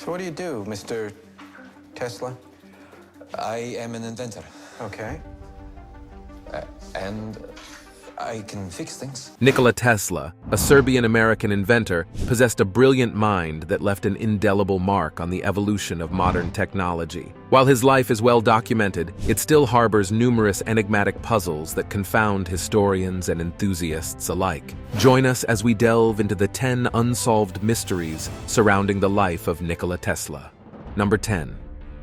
So what do you do, Mr. Tesla? I am an inventor, Okay. and I can fix things. Nikola Tesla, a Serbian-American inventor, possessed a brilliant mind that left an indelible mark on the evolution of modern technology. While his life is well documented, it still harbors numerous enigmatic puzzles that confound historians and enthusiasts alike. Join us as we delve into the 10 unsolved mysteries surrounding the life of Nikola Tesla. Number 10.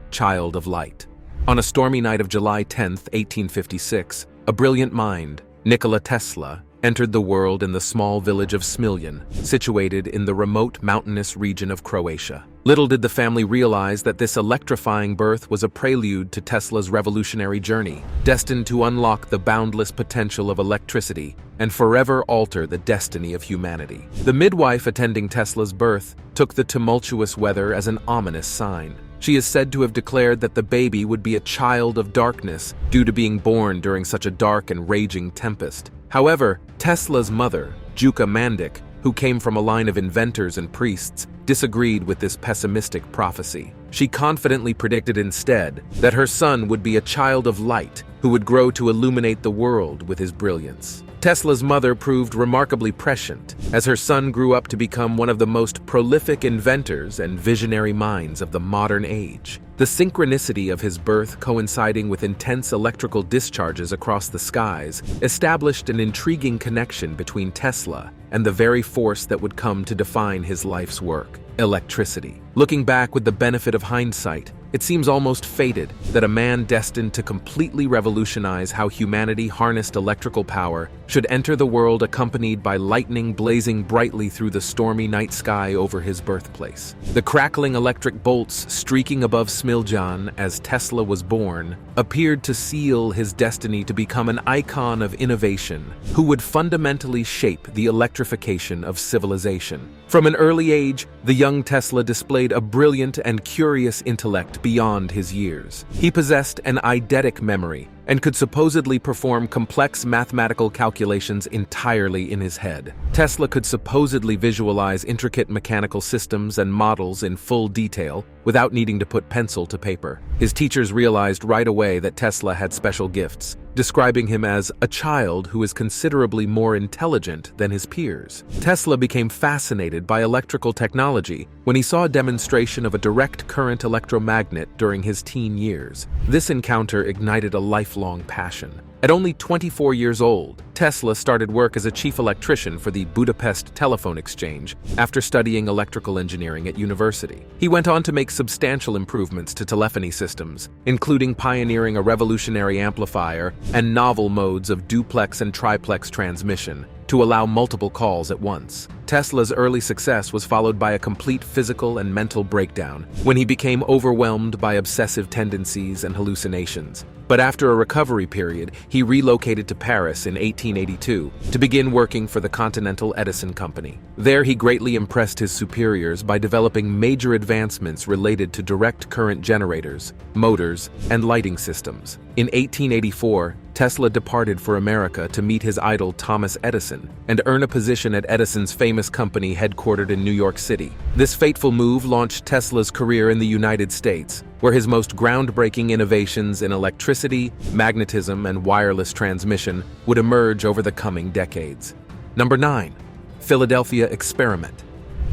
Child of Light. On a stormy night of July 10, 1856, a brilliant mind, Nikola Tesla, entered the world in the small village of Smiljan, situated in the remote mountainous region of Croatia. Little did the family realize that this electrifying birth was a prelude to Tesla's revolutionary journey, destined to unlock the boundless potential of electricity and forever alter the destiny of humanity. The midwife attending Tesla's birth took the tumultuous weather as an ominous sign. She is said to have declared that the baby would be a child of darkness due to being born during such a dark and raging tempest. However, Tesla's mother, Juka Mandic, who came from a line of inventors and priests, disagreed with this pessimistic prophecy. She confidently predicted instead that her son would be a child of light who would grow to illuminate the world with his brilliance. Tesla's mother proved remarkably prescient, as her son grew up to become one of the most prolific inventors and visionary minds of the modern age. The synchronicity of his birth coinciding with intense electrical discharges across the skies established an intriguing connection between Tesla and the very force that would come to define his life's work: electricity. Looking back with the benefit of hindsight, it seems almost fated that a man destined to completely revolutionize how humanity harnessed electrical power should enter the world accompanied by lightning blazing brightly through the stormy night sky over his birthplace. The crackling electric bolts streaking above Smiljan as Tesla was born appeared to seal his destiny to become an icon of innovation who would fundamentally shape the electrification of civilization. From an early age, the young Tesla displayed a brilliant and curious intellect beyond his years. He possessed an eidetic memory and could supposedly perform complex mathematical calculations entirely in his head. Tesla could supposedly visualize intricate mechanical systems and models in full detail without needing to put pencil to paper. His teachers realized right away that Tesla had special gifts, describing him as a child who is considerably more intelligent than his peers. Tesla became fascinated by electrical technology when he saw a demonstration of a direct current electromagnet during his teen years. This encounter ignited a lifelong passion. At only 24 years old, Tesla started work as a chief electrician for the Budapest Telephone Exchange after studying electrical engineering at university. He went on to make substantial improvements to telephony systems, including pioneering a revolutionary amplifier and novel modes of duplex and triplex transmission to allow multiple calls at once. Tesla's early success was followed by a complete physical and mental breakdown when he became overwhelmed by obsessive tendencies and hallucinations. But after a recovery period, he relocated to Paris in 1882 to begin working for the Continental Edison Company. There he greatly impressed his superiors by developing major advancements related to direct current generators, motors, and lighting systems. In 1884, Tesla departed for America to meet his idol Thomas Edison and earn a position at Edison's famous company headquartered in New York City. This fateful move launched Tesla's career in the United States, where his most groundbreaking innovations in electricity, magnetism, and wireless transmission would emerge over the coming decades. Number 9. Philadelphia Experiment.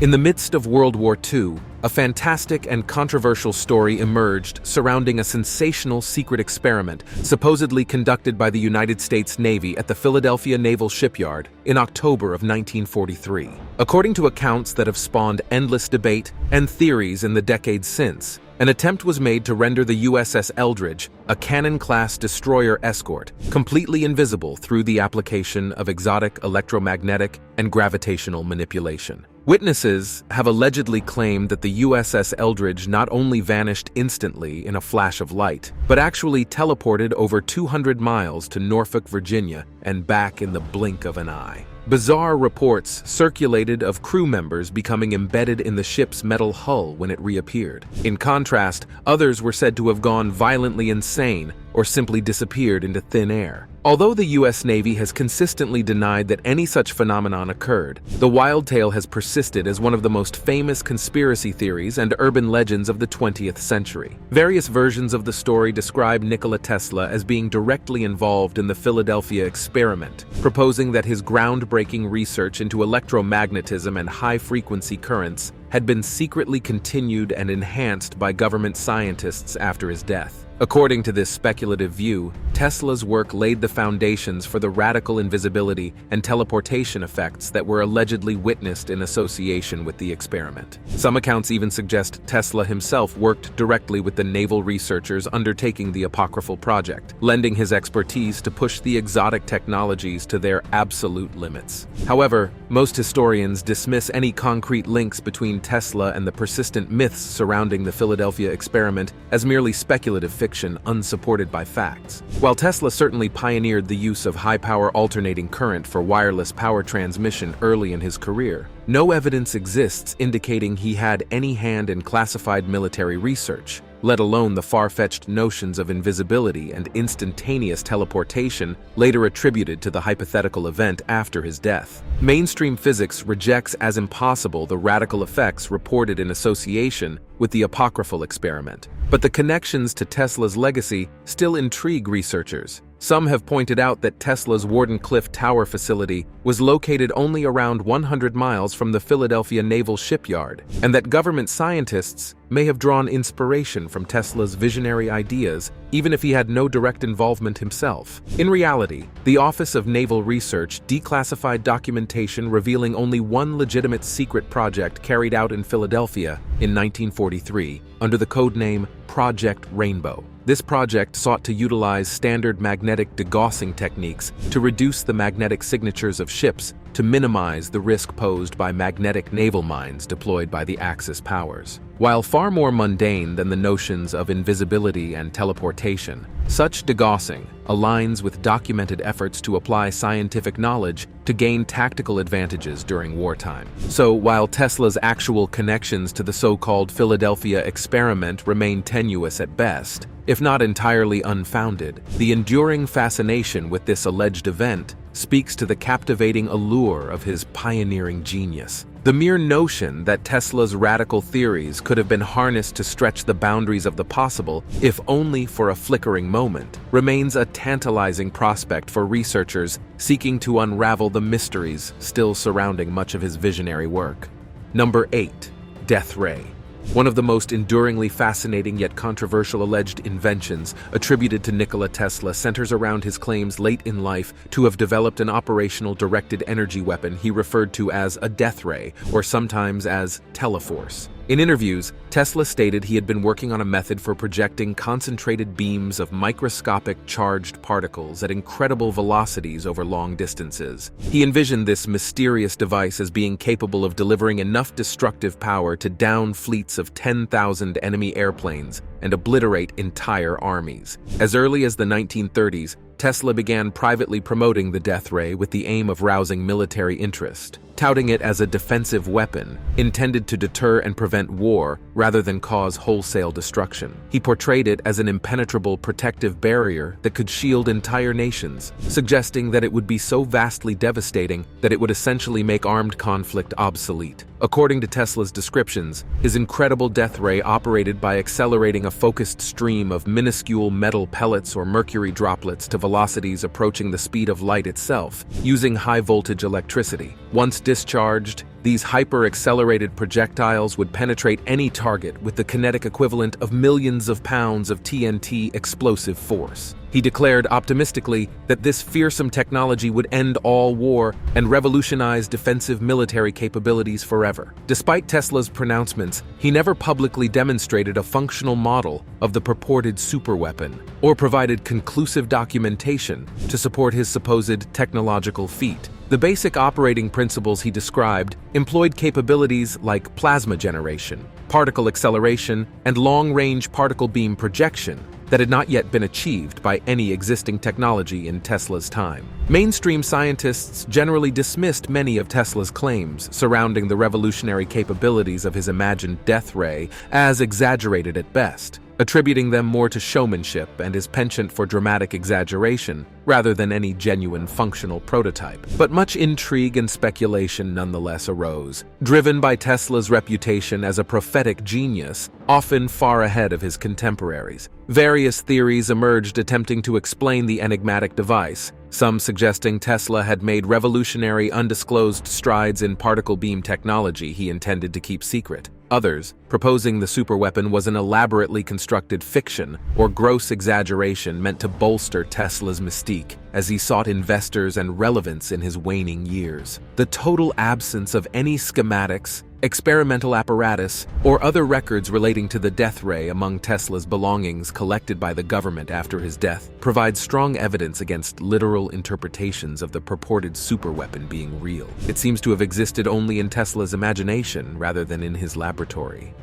In the midst of World War II, a fantastic and controversial story emerged surrounding a sensational secret experiment supposedly conducted by the United States Navy at the Philadelphia Naval Shipyard in October of 1943. According to accounts that have spawned endless debate and theories in the decades since, an attempt was made to render the USS Eldridge, a Cannon-class destroyer escort, completely invisible through the application of exotic electromagnetic and gravitational manipulation. Witnesses have allegedly claimed that the USS Eldridge not only vanished instantly in a flash of light, but actually teleported over 200 miles to Norfolk, Virginia, and back in the blink of an eye. Bizarre reports circulated of crew members becoming embedded in the ship's metal hull when it reappeared. In contrast, others were said to have gone violently insane or simply disappeared into thin air. Although the US Navy has consistently denied that any such phenomenon occurred, the wild tale has persisted as one of the most famous conspiracy theories and urban legends of the 20th century. Various versions of the story describe Nikola Tesla as being directly involved in the Philadelphia experiment, proposing that his groundbreaking research into electromagnetism and high-frequency currents had been secretly continued and enhanced by government scientists after his death. According to this speculative view, Tesla's work laid the foundations for the radical invisibility and teleportation effects that were allegedly witnessed in association with the experiment. Some accounts even suggest Tesla himself worked directly with the naval researchers undertaking the apocryphal project, lending his expertise to push the exotic technologies to their absolute limits. However, most historians dismiss any concrete links between Tesla and the persistent myths surrounding the Philadelphia experiment as merely speculative fiction unsupported by facts. While Tesla certainly pioneered the use of high-power alternating current for wireless power transmission early in his career, no evidence exists indicating he had any hand in classified military research, let alone the far-fetched notions of invisibility and instantaneous teleportation later attributed to the hypothetical event after his death. Mainstream physics rejects as impossible the radical effects reported in association with the apocryphal experiment, but the connections to Tesla's legacy still intrigue researchers. Some have pointed out that Tesla's Warden Cliff Tower facility was located only around 100 miles from the Philadelphia Naval Shipyard, and that government scientists may have drawn inspiration from Tesla's visionary ideas, even if he had no direct involvement himself. In reality, the Office of Naval Research declassified documentation revealing only one legitimate secret project carried out in Philadelphia in 1943 under the codename Project Rainbow. This project sought to utilize standard magnetic degaussing techniques to reduce the magnetic signatures of ships to minimize the risk posed by magnetic naval mines deployed by the Axis powers. While far more mundane than the notions of invisibility and teleportation, such degaussing aligns with documented efforts to apply scientific knowledge to gain tactical advantages during wartime. So, while Tesla's actual connections to the so-called Philadelphia experiment remain tenuous at best, if not entirely unfounded, the enduring fascination with this alleged event speaks to the captivating allure of his pioneering genius. The mere notion that Tesla's radical theories could have been harnessed to stretch the boundaries of the possible, if only for a flickering moment, remains a tantalizing prospect for researchers seeking to unravel the mysteries still surrounding much of his visionary work. Number 8. Death Ray. One of the most enduringly fascinating yet controversial alleged inventions attributed to Nikola Tesla centers around his claims late in life to have developed an operational directed energy weapon he referred to as a death ray, or sometimes as teleforce. In interviews, Tesla stated he had been working on a method for projecting concentrated beams of microscopic charged particles at incredible velocities over long distances. He envisioned this mysterious device as being capable of delivering enough destructive power to down fleets of 10,000 enemy airplanes and obliterate entire armies. As early as the 1930s, Tesla began privately promoting the death ray with the aim of rousing military interest, touting it as a defensive weapon intended to deter and prevent war rather than cause wholesale destruction. He portrayed it as an impenetrable protective barrier that could shield entire nations, suggesting that it would be so vastly devastating that it would essentially make armed conflict obsolete. According to Tesla's descriptions, his incredible death ray operated by accelerating a focused stream of minuscule metal pellets or mercury droplets to velocities approaching the speed of light itself, using high-voltage electricity. Once discharged, these hyper-accelerated projectiles would penetrate any target with the kinetic equivalent of millions of pounds of TNT explosive force. He declared optimistically that this fearsome technology would end all war and revolutionize defensive military capabilities forever. Despite Tesla's pronouncements, he never publicly demonstrated a functional model of the purported superweapon or provided conclusive documentation to support his supposed technological feat. The basic operating principles he described employed capabilities like plasma generation, particle acceleration, and long-range particle beam projection that had not yet been achieved by any existing technology in Tesla's time. Mainstream scientists generally dismissed many of Tesla's claims surrounding the revolutionary capabilities of his imagined death ray as exaggerated at best. attributing them more to showmanship and his penchant for dramatic exaggeration rather than any genuine functional prototype. But much intrigue and speculation nonetheless arose, driven by Tesla's reputation as a prophetic genius, often far ahead of his contemporaries. Various theories emerged attempting to explain the enigmatic device, some suggesting Tesla had made revolutionary undisclosed strides in particle beam technology he intended to keep secret. Others, proposing the superweapon was an elaborately constructed fiction or gross exaggeration meant to bolster Tesla's mystique as he sought investors and relevance in his waning years. The total absence of any schematics, experimental apparatus, or other records relating to the death ray among Tesla's belongings collected by the government after his death provides strong evidence against literal interpretations of the purported superweapon being real. It seems to have existed only in Tesla's imagination rather than in his laboratory.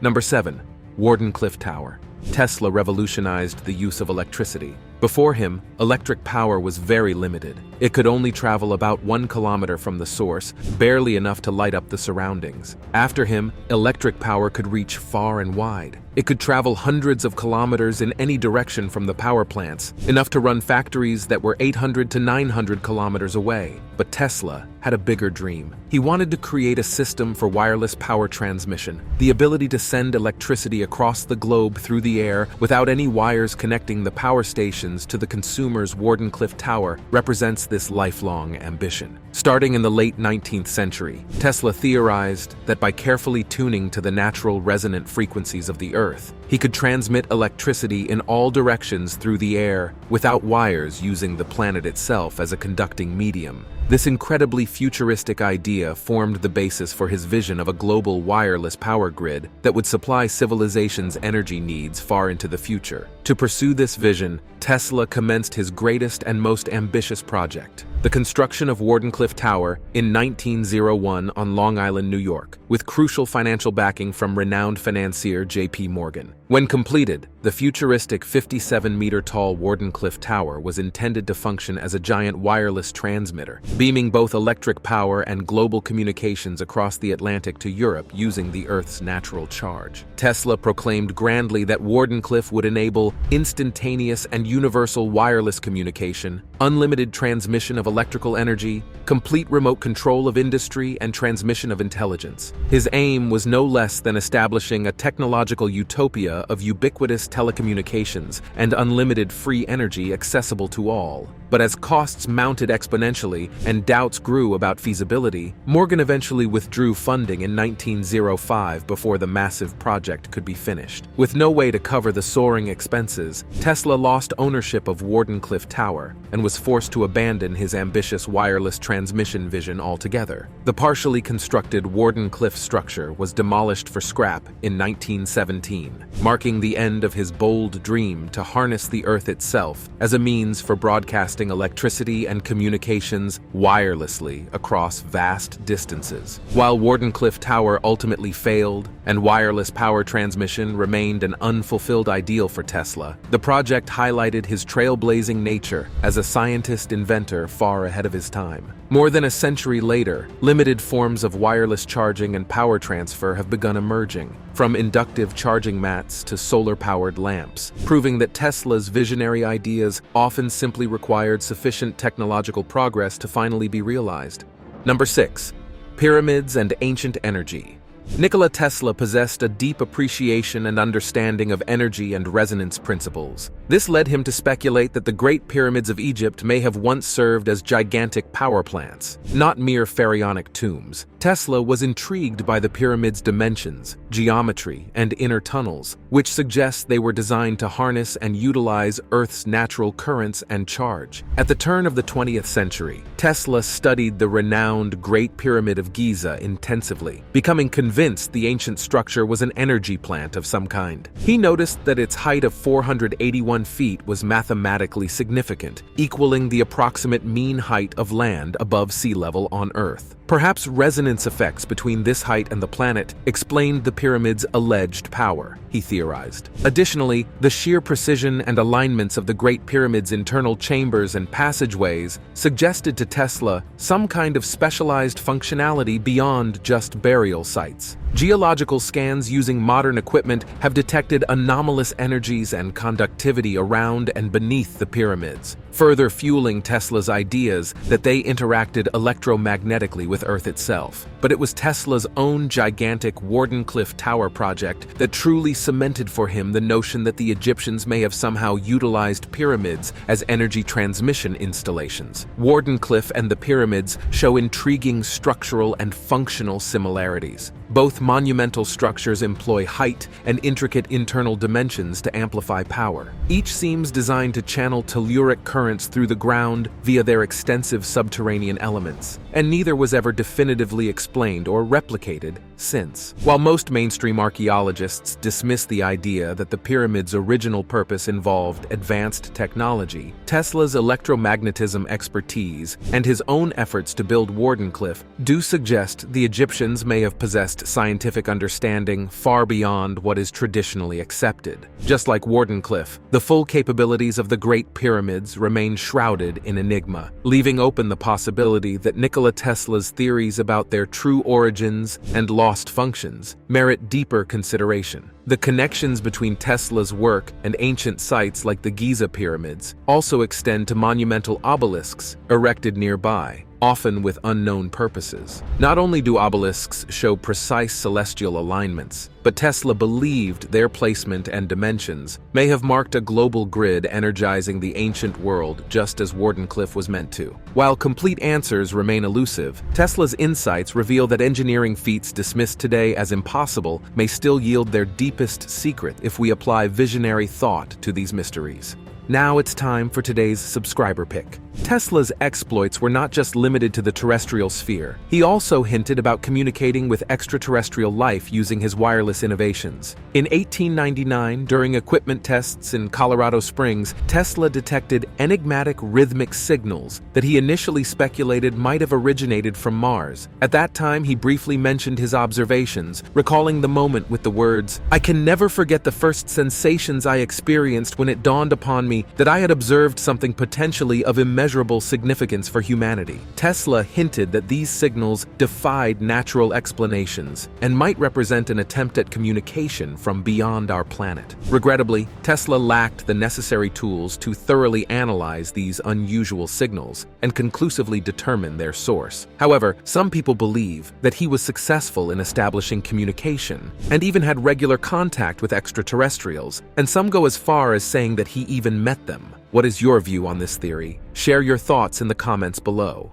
Number 7. Warden Cliff Tower. Tesla revolutionized the use of electricity. Before him, electric power was very limited. It could only travel about 1 kilometer from the source, barely enough to light up the surroundings. After him, electric power could reach far and wide. It could travel hundreds of kilometers in any direction from the power plants, enough to run factories that were 800 to 900 kilometers away. But Tesla had a bigger dream. He wanted to create a system for wireless power transmission, the ability to send electricity across the globe through the air without any wires connecting the power stations to the consumer's Warden Cliff Tower represents this lifelong ambition. Starting in the late 19th century, Tesla theorized that by carefully tuning to the natural resonant frequencies of the Earth, he could transmit electricity in all directions through the air without wires, using the planet itself as a conducting medium. This incredibly futuristic idea formed the basis for his vision of a global wireless power grid that would supply civilization's energy needs far into the future. To pursue this vision, Tesla commenced his greatest and most ambitious project, the construction of Warden Cliff Tower in 1901 on Long Island, New York, with crucial financial backing from renowned financier J.P. Morgan. When completed, the futuristic 57-meter-tall Warden Cliff Tower was intended to function as a giant wireless transmitter, beaming both electric power and global communications across the Atlantic to Europe using the Earth's natural charge. Tesla proclaimed grandly that Warden Cliff would enable instantaneous and universal wireless communication, unlimited transmission of electrical energy, complete remote control of industry, and transmission of intelligence. His aim was no less than establishing a technological utopia of ubiquitous telecommunications and unlimited free energy accessible to all. But as costs mounted exponentially and doubts grew about feasibility, Morgan eventually withdrew funding in 1905 before the massive project could be finished. With no way to cover the soaring expenses, Tesla lost ownership of Warden Cliff Tower and was forced to abandon his ambitious wireless transmission vision altogether. The partially constructed Warden Cliff structure was demolished for scrap in 1917, marking the end of his bold dream to harness the Earth itself as a means for broadcasting electricity and communications wirelessly across vast distances. While Warden Cliff Tower ultimately failed and wireless power transmission remained an unfulfilled ideal for Tesla, the project highlighted his trailblazing nature as a scientist-inventor far ahead of his time. More than a century later, limited forms of wireless charging and power transfer have begun emerging, from inductive charging mats to solar-powered lamps, proving that Tesla's visionary ideas often simply required sufficient technological progress to finally be realized. Number 6. Pyramids and ancient energy. Nikola Tesla possessed a deep appreciation and understanding of energy and resonance principles. This led him to speculate that the Great Pyramids of Egypt may have once served as gigantic power plants, not mere pharaonic tombs. Tesla was intrigued by the pyramids' dimensions, geometry, and inner tunnels, which suggests they were designed to harness and utilize Earth's natural currents and charge. At the turn of the 20th century, Tesla studied the renowned Great Pyramid of Giza intensively, becoming convinced the ancient structure was an energy plant of some kind. He noticed that its height of 481 feet was mathematically significant, equaling the approximate mean height of land above sea level on Earth. Perhaps resonance effects between this height and the planet explained the pyramid's alleged power, he theorized. Additionally, the sheer precision and alignments of the Great Pyramid's internal chambers and passageways suggested to Tesla some kind of specialized functionality beyond just burial sites. Geological scans using modern equipment have detected anomalous energies and conductivity around and beneath the pyramids, further fueling Tesla's ideas that they interacted electromagnetically with Earth itself. But it was Tesla's own gigantic Warden Cliff Tower project that truly cemented for him the notion that the Egyptians may have somehow utilized pyramids as energy transmission installations. Warden Cliff and the pyramids show intriguing structural and functional similarities. Both monumental structures employ height and intricate internal dimensions to amplify power. Each seems designed to channel telluric currents through the ground via their extensive subterranean elements, and neither was ever definitively explained or replicated since. While most mainstream archaeologists dismiss the idea that the pyramid's original purpose involved advanced technology, Tesla's electromagnetism expertise and his own efforts to build Warden Cliff do suggest the Egyptians may have possessed scientific understanding far beyond what is traditionally accepted. Just like Warden Cliff, the full capabilities of the Great Pyramids remain shrouded in enigma, leaving open the possibility that Nikola Tesla's theories about their true origins and lost functions merit deeper consideration. The connections between Tesla's work and ancient sites like the Giza pyramids also extend to monumental obelisks erected nearby, often with unknown purposes. Not only do obelisks show precise celestial alignments, but Tesla believed their placement and dimensions may have marked a global grid energizing the ancient world just as Warden Cliff was meant to. While complete answers remain elusive, Tesla's insights reveal that engineering feats dismissed today as impossible may still yield their deepest secret if we apply visionary thought to these mysteries. Now it's time for today's subscriber pick. Tesla's exploits were not just limited to the terrestrial sphere. He also hinted about communicating with extraterrestrial life using his wireless innovations. In 1899, during equipment tests in Colorado Springs, Tesla detected enigmatic rhythmic signals that he initially speculated might have originated from Mars. At that time, he briefly mentioned his observations, recalling the moment with the words, "I can never forget the first sensations I experienced when it dawned upon me that I had observed something potentially of immeasurable significance for humanity." Tesla hinted that these signals defied natural explanations and might represent an attempt at communication from beyond our planet. Regrettably, Tesla lacked the necessary tools to thoroughly analyze these unusual signals and conclusively determine their source. However, some people believe that he was successful in establishing communication and even had regular contact with extraterrestrials, and some go as far as saying that he even met them. What is your view on this theory? Share your thoughts in the comments below.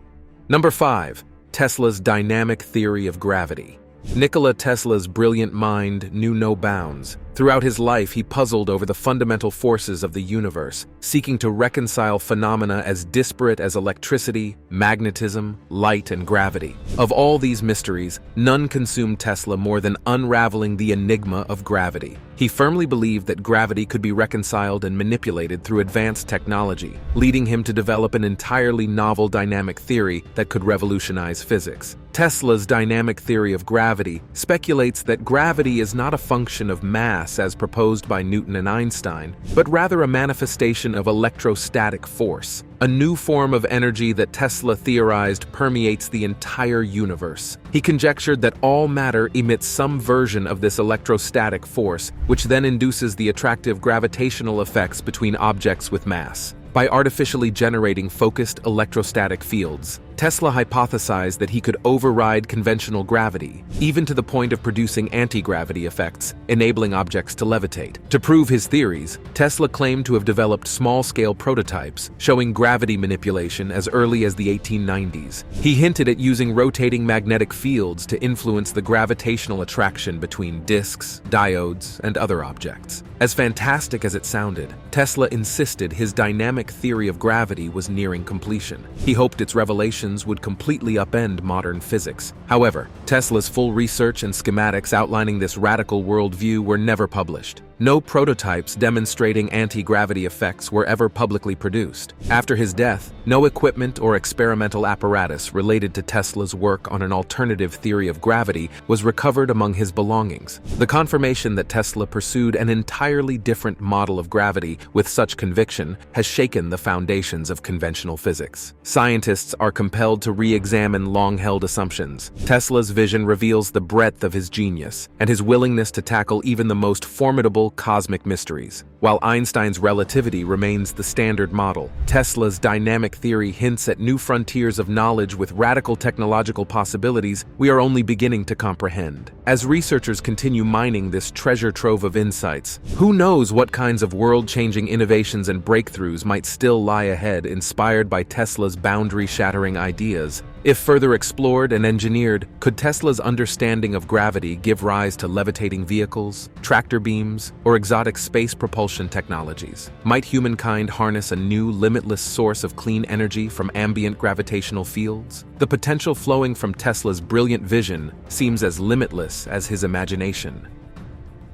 Number 5. Tesla's dynamic theory of gravity. Nikola Tesla's brilliant mind knew no bounds. Throughout his life, he puzzled over the fundamental forces of the universe, seeking to reconcile phenomena as disparate as electricity, magnetism, light, and gravity. Of all these mysteries, none consumed Tesla more than unraveling the enigma of gravity. He firmly believed that gravity could be reconciled and manipulated through advanced technology, leading him to develop an entirely novel dynamic theory that could revolutionize physics. Tesla's dynamic theory of gravity speculates that gravity is not a function of mass as proposed by Newton and Einstein, but rather a manifestation of electrostatic force, a new form of energy that Tesla theorized permeates the entire universe. He conjectured that all matter emits some version of this electrostatic force, which then induces the attractive gravitational effects between objects with mass. By artificially generating focused electrostatic fields, Tesla hypothesized that he could override conventional gravity, even to the point of producing anti-gravity effects, enabling objects to levitate. To prove his theories, Tesla claimed to have developed small-scale prototypes showing gravity manipulation as early as the 1890s. He hinted at using rotating magnetic fields to influence the gravitational attraction between disks, diodes, and other objects. As fantastic as it sounded, Tesla insisted his dynamic theory of gravity was nearing completion. He hoped its revelations would completely upend modern physics. However, Tesla's full research and schematics outlining this radical worldview were never published. no prototypes demonstrating anti-gravity effects were ever publicly produced. After his death, no equipment or experimental apparatus related to Tesla's work on an alternative theory of gravity was recovered among his belongings. The confirmation that Tesla pursued an entirely different model of gravity with such conviction has shaken the foundations of conventional physics. Scientists are compelled to re-examine long-held assumptions. Tesla's vision reveals the breadth of his genius and his willingness to tackle even the most formidable cosmic mysteries. While Einstein's relativity remains the standard model, Tesla's dynamic theory hints at new frontiers of knowledge with radical technological possibilities we are only beginning to comprehend. As researchers continue mining this treasure trove of insights, who knows what kinds of world-changing innovations and breakthroughs might still lie ahead, inspired by Tesla's boundary-shattering ideas. If further explored and engineered, could Tesla's understanding of gravity give rise to levitating vehicles, tractor beams, or exotic space propulsion technologies? Might humankind harness a new, limitless source of clean energy from ambient gravitational fields? The potential flowing from Tesla's brilliant vision seems as limitless as his imagination.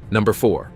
Number 4.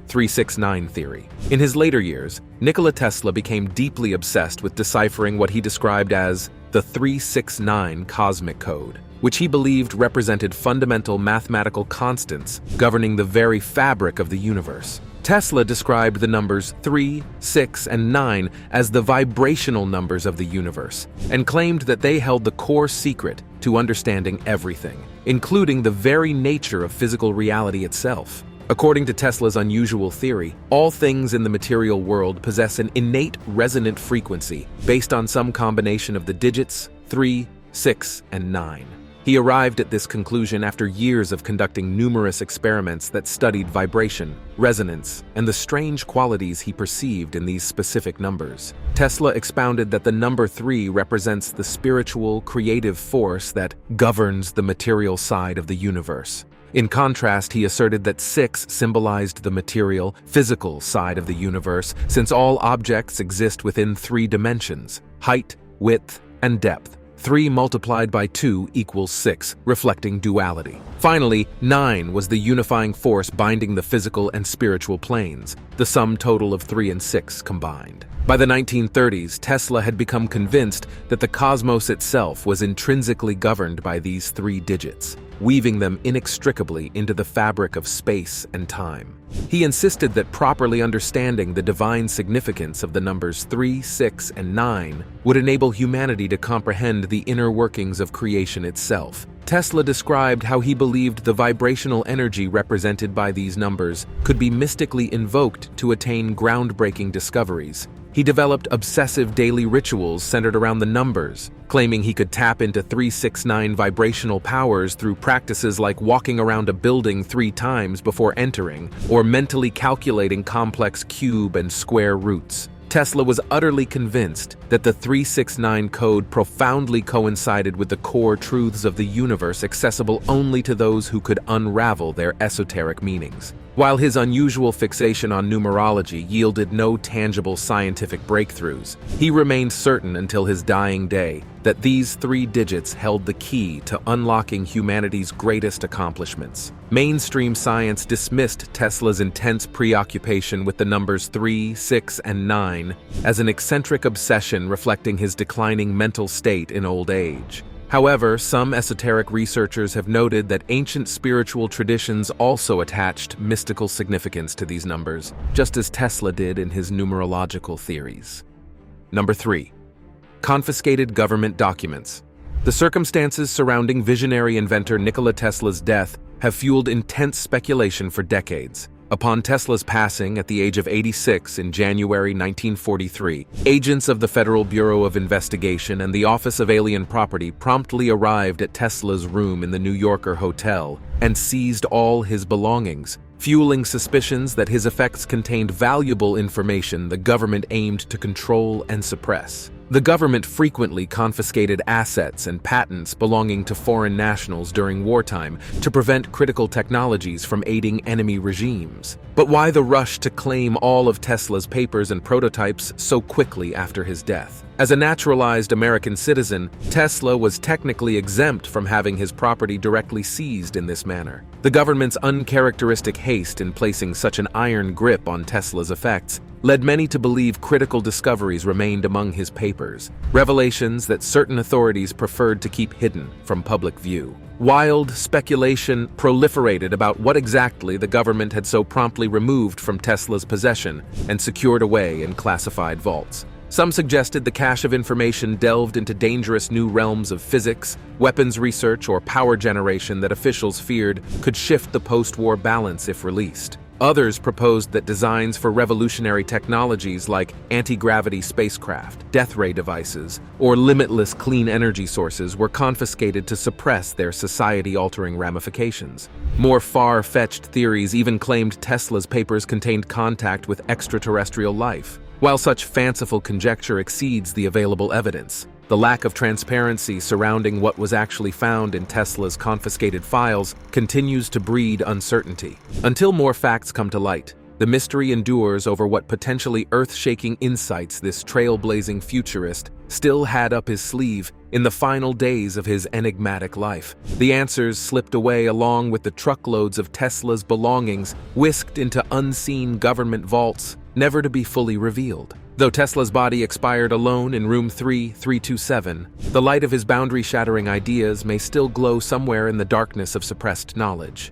369 theory. In his later years, Nikola Tesla became deeply obsessed with deciphering what he described as the 369 cosmic code, which he believed represented fundamental mathematical constants governing the very fabric of the universe. Tesla described the numbers 3, 6, and 9 as the vibrational numbers of the universe, and claimed that they held the core secret to understanding everything, including the very nature of physical reality itself. According to Tesla's unusual theory, all things in the material world possess an innate resonant frequency based on some combination of the digits 3, 6, and 9. He arrived at this conclusion after years of conducting numerous experiments that studied vibration, resonance, and the strange qualities he perceived in these specific numbers. Tesla expounded that the number 3 represents the spiritual, creative force that governs the material side of the universe. In contrast, he asserted that 6 symbolized the material, physical side of the universe, since all objects exist within 3 dimensions: height, width, and depth. 3 multiplied by 2 equals 6, reflecting duality. Finally, 9 was the unifying force binding the physical and spiritual planes, the sum total of 3 and 6 combined. By the 1930s, Tesla had become convinced that the cosmos itself was intrinsically governed by these 3 digits, weaving them inextricably into the fabric of space and time. He insisted that properly understanding the divine significance of the numbers 3, 6, and 9 would enable humanity to comprehend the inner workings of creation itself. Tesla described how he believed the vibrational energy represented by these numbers could be mystically invoked to attain groundbreaking discoveries. He developed obsessive daily rituals centered around the numbers, claiming he could tap into 369 vibrational powers through practices like walking around a building 3 times before entering, or mentally calculating complex cube and square roots. Tesla was utterly convinced that the 369 code profoundly coincided with the core truths of the universe, accessible only to those who could unravel their esoteric meanings. While his unusual fixation on numerology yielded no tangible scientific breakthroughs, he remained certain until his dying day that these 3 digits held the key to unlocking humanity's greatest accomplishments. Mainstream science dismissed Tesla's intense preoccupation with the numbers 3, 6, and 9 as an eccentric obsession reflecting his declining mental state in old age. However, some esoteric researchers have noted that ancient spiritual traditions also attached mystical significance to these numbers, just as Tesla did in his numerological theories. Number 3. Confiscated government documents. The circumstances surrounding visionary inventor Nikola Tesla's death have fueled intense speculation for decades. Upon Tesla's passing at the age of 86 in January 1943, agents of the Federal Bureau of Investigation and the Office of Alien Property promptly arrived at Tesla's room in the New Yorker hotel and seized all his belongings, fueling suspicions that his effects contained valuable information the government aimed to control and suppress. The government frequently confiscated assets and patents belonging to foreign nationals during wartime to prevent critical technologies from aiding enemy regimes. But why the rush to claim all of Tesla's papers and prototypes so quickly after his death? As a naturalized American citizen, Tesla was technically exempt from having his property directly seized in this manner. The government's uncharacteristic haste in placing such an iron grip on Tesla's effects led many to believe critical discoveries remained among his papers, revelations that certain authorities preferred to keep hidden from public view. Wild speculation proliferated about what exactly the government had so promptly removed from Tesla's possession and secured away in classified vaults. Some suggested the cache of information delved into dangerous new realms of physics, weapons research, or power generation that officials feared could shift the post-war balance if released. Others proposed that designs for revolutionary technologies like anti-gravity spacecraft, death ray devices, or limitless clean energy sources were confiscated to suppress their society-altering ramifications. More far-fetched theories even claimed Tesla's papers contained contact with extraterrestrial life. While such fanciful conjecture exceeds the available evidence, the lack of transparency surrounding what was actually found in Tesla's confiscated files continues to breed uncertainty. Until more facts come to light, the mystery endures over what potentially earth-shaking insights this trailblazing futurist still had up his sleeve in the final days of his enigmatic life. The answers slipped away along with the truckloads of Tesla's belongings whisked into unseen government vaults, never to be fully revealed. Though Tesla's body expired alone in room 3327, the light of his boundary-shattering ideas may still glow somewhere in the darkness of suppressed knowledge.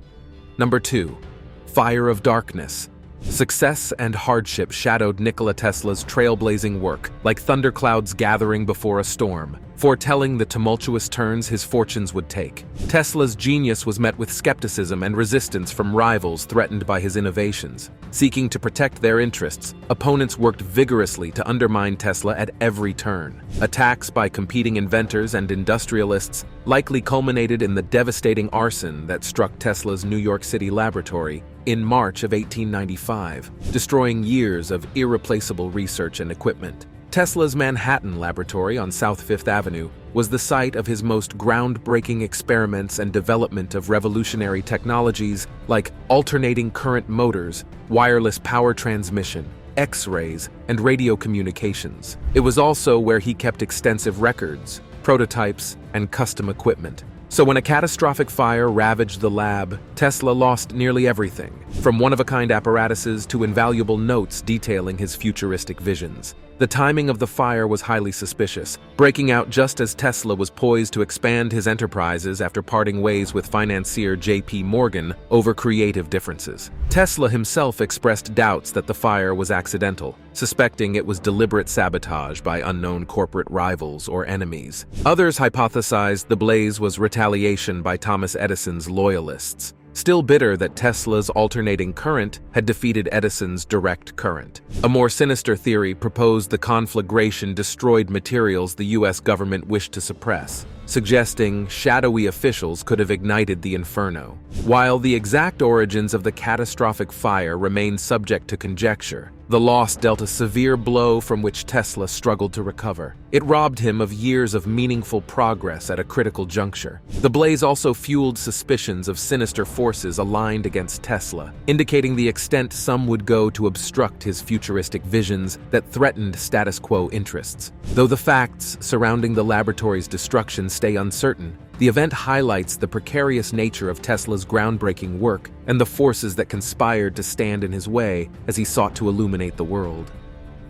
Number 2. Fire of Darkness. Success and hardship shadowed Nikola Tesla's trailblazing work like thunderclouds gathering before a storm, foretelling the tumultuous turns his fortunes would take. Tesla's genius was met with skepticism and resistance from rivals threatened by his innovations. Seeking to protect their interests, opponents worked vigorously to undermine Tesla at every turn. Attacks by competing inventors and industrialists likely culminated in the devastating arson that struck Tesla's New York City laboratory in March of 1895, destroying years of irreplaceable research and equipment. Tesla's Manhattan laboratory on South Fifth Avenue was the site of his most groundbreaking experiments and development of revolutionary technologies like alternating current motors, wireless power transmission, X-rays, and radio communications. It was also where he kept extensive records, prototypes, and custom equipment. So when a catastrophic fire ravaged the lab, Tesla lost nearly everything, from one-of-a-kind apparatuses to invaluable notes detailing his futuristic visions. The timing of the fire was highly suspicious, breaking out just as Tesla was poised to expand his enterprises after parting ways with financier J.P. Morgan over creative differences. Tesla himself expressed doubts that the fire was accidental, suspecting it was deliberate sabotage by unknown corporate rivals or enemies. Others hypothesized the blaze was retaliation by Thomas Edison's loyalists, still bitter that Tesla's alternating current had defeated Edison's direct current. A more sinister theory proposed the conflagration destroyed materials the U.S. government wished to suppress, suggesting shadowy officials could have ignited the inferno. While the exact origins of the catastrophic fire remain subject to conjecture, the loss dealt a severe blow from which Tesla struggled to recover. It robbed him of years of meaningful progress at a critical juncture. The blaze also fueled suspicions of sinister forces aligned against Tesla, indicating the extent some would go to obstruct his futuristic visions that threatened status quo interests. Though the facts surrounding the laboratory's destruction stay uncertain, the event highlights the precarious nature of Tesla's groundbreaking work and the forces that conspired to stand in his way as he sought to illuminate the world.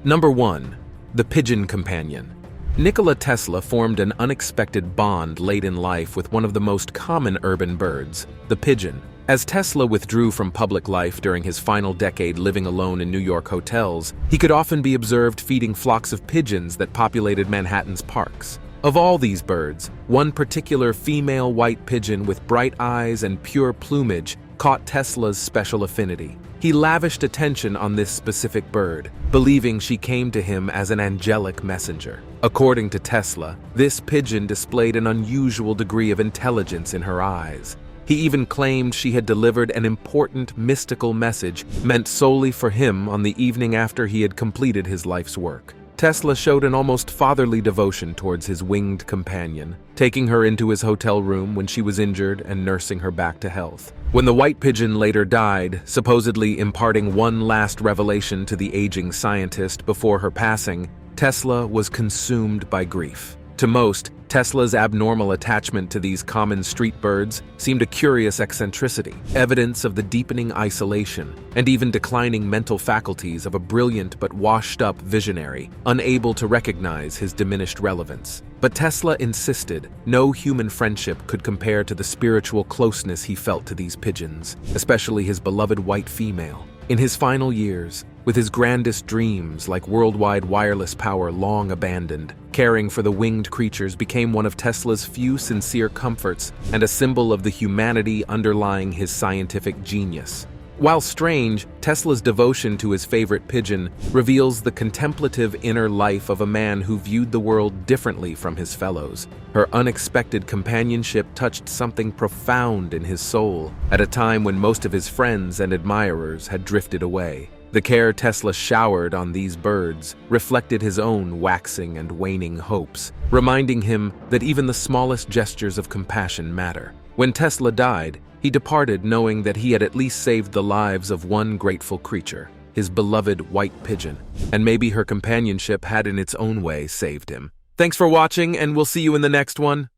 Number 1. The Pigeon Companion. Nikola Tesla formed an unexpected bond late in life with one of the most common urban birds, the pigeon. As Tesla withdrew from public life during his final decade living alone in New York hotels, he could often be observed feeding flocks of pigeons that populated Manhattan's parks. Of all these birds, one particular female white pigeon with bright eyes and pure plumage caught Tesla's special affinity. He lavished attention on this specific bird, believing she came to him as an angelic messenger. According to Tesla, this pigeon displayed an unusual degree of intelligence in her eyes. He even claimed she had delivered an important mystical message meant solely for him on the evening after he had completed his life's work. Tesla showed an almost fatherly devotion towards his winged companion, taking her into his hotel room when she was injured and nursing her back to health. When the white pigeon later died, supposedly imparting one last revelation to the aging scientist before her passing, Tesla was consumed by grief. To most, Tesla's abnormal attachment to these common street birds seemed a curious eccentricity, evidence of the deepening isolation and even declining mental faculties of a brilliant but washed-up visionary, unable to recognize his diminished relevance. But Tesla insisted no human friendship could compare to the spiritual closeness he felt to these pigeons, especially his beloved white female. In his final years, with his grandest dreams like worldwide wireless power long abandoned, caring for the winged creatures became one of Tesla's few sincere comforts and a symbol of the humanity underlying his scientific genius. While strange, Tesla's devotion to his favorite pigeon reveals the contemplative inner life of a man who viewed the world differently from his fellows. Her unexpected companionship touched something profound in his soul, at a time when most of his friends and admirers had drifted away. The care Tesla showered on these birds reflected his own waxing and waning hopes, reminding him that even the smallest gestures of compassion matter. When Tesla died, he departed knowing that he had at least saved the lives of one grateful creature, his beloved white pigeon, and maybe her companionship had in its own way saved him. Thanks for watching, and we'll see you in the next one.